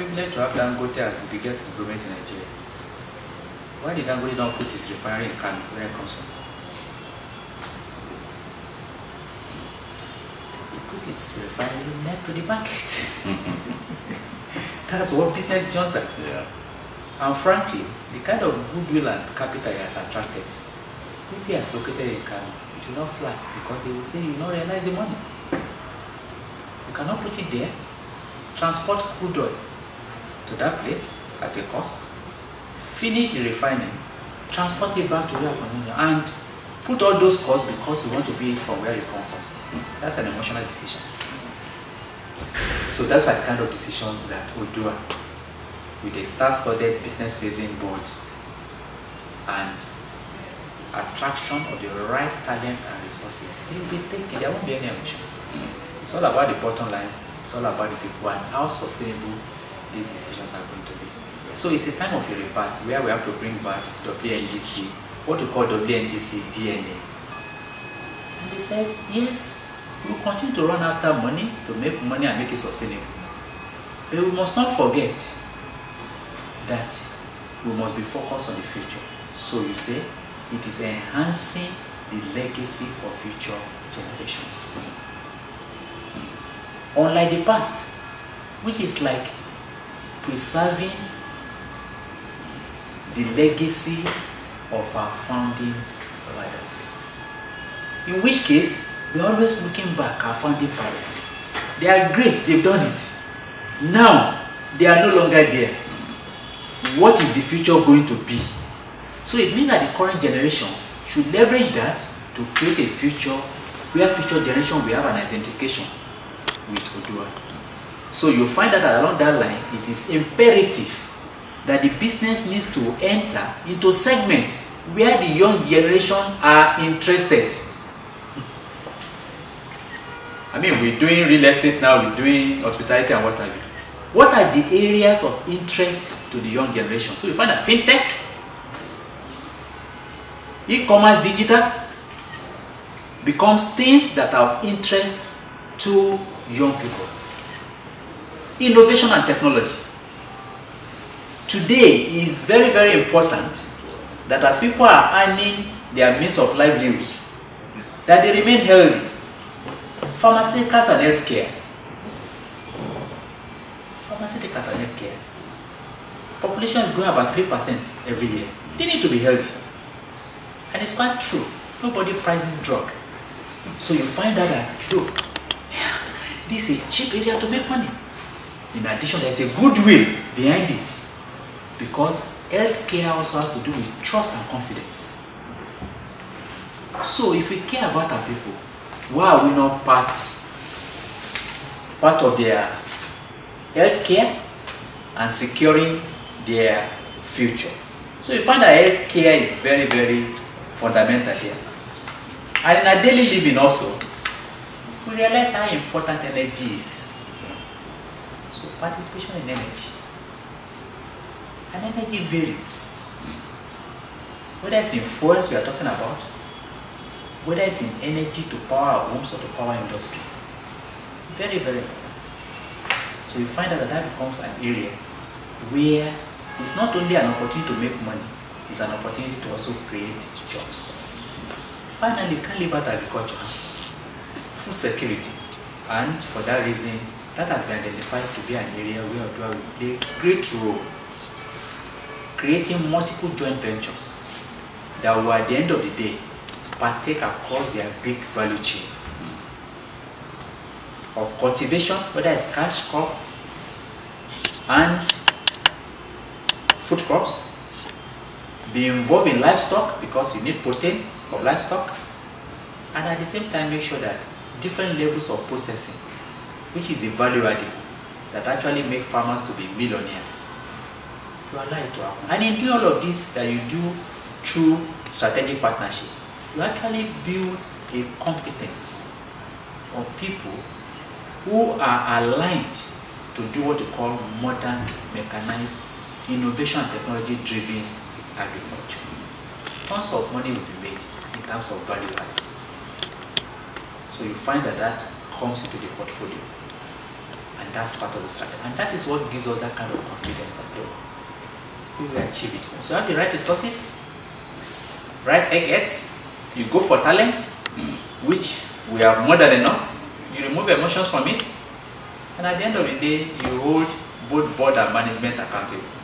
privileged to have Dangote as the biggest conglomerate in Nigeria. Why did Dangote not put his refinery in Kano, where it comes from? He put his refinery next to the market. That's what business is. Yeah. And frankly, the kind of goodwill and capital he has attracted, if he has located in Kano, it will not fly because they will say you will not realize the money. You cannot put it there, transport crude oil to that place at a cost, finish the refining, transport it back to where you are, and put all those costs because you want to be from where you come from. That's an emotional decision. So those are the kind of decisions that Odu'a, with a star-studded business-facing board and attraction of the right talent and resources, they will be taking. There won't be any emotions. It's all about the bottom line. It's all about the people and how sustainable these decisions are going to be. So it's a time of a rebirth where we have to bring back WNDC, what we call WNDC DNA. And they said, yes, we will continue to run after money to make money and make it sustainable. But we must not forget that we must be focused on the future. So you say, it is enhancing the legacy for future generations. Unlike the past, which is like preserving the legacy of our founding fathers. In which case, we're always looking back at our founding fathers. They are great, they've done it. Now, they are no longer there. What is the future going to be? So it means that the current generation should leverage that to create a future where future generation will have an identification with Odu'a. So you'll find that along that line, it is imperative that the business needs to enter into segments where the young generation are interested. I mean, we're doing real estate now, we're doing hospitality and what have you. What are the areas of interest to the young generation? So you find that fintech, e-commerce, digital becomes things that are of interest to young people. Innovation and technology. Today is very, very important that as people are earning their means of livelihood, that they remain healthy. Pharmaceuticals and healthcare. Pharmaceuticals and healthcare. Population is growing about 3% every year. They need to be healthy. And it's quite true. Nobody prizes drug. So you find out that, look, this is a cheap area to make money. In addition, there's a goodwill behind it. Because healthcare also has to do with trust and confidence. So if we care about our people, why are we not part of their healthcare and securing their future? So you find that healthcare is very, very fundamental here. And in our daily living also, we realize how important energy is. So participation in energy. And energy varies. Whether it's in fuels we are talking about, whether it's in energy to power our homes or to power industry. Very, very important. So you find that that becomes an area where it's not only an opportunity to make money, it's an opportunity to also create jobs. Finally, you can't live out agriculture, food security. And for that reason, that has been identified to be an area where Odu'a will play a great role, creating multiple joint ventures that will at the end of the day partake across their big value chain of cultivation, whether it's cash crop and food crops, be involved in livestock because you need protein from livestock, and at the same time make sure that different levels of processing, which is the value adding that actually make farmers to be millionaires, you allow it to happen. And in doing all of this that you do through strategic partnership, you actually build a competence of people who are aligned to do what we call modern, mechanized, innovation and technology driven agriculture. Tons of money will be made in terms of value add. So you find that that comes into the portfolio. And that's part of the strategy. And that is what gives us that kind of confidence that we will achieve it. So you have the right resources, right eggs, you go for talent, which we have more than enough. You remove emotions from it, and at the end of the day, you hold both board and management accountable.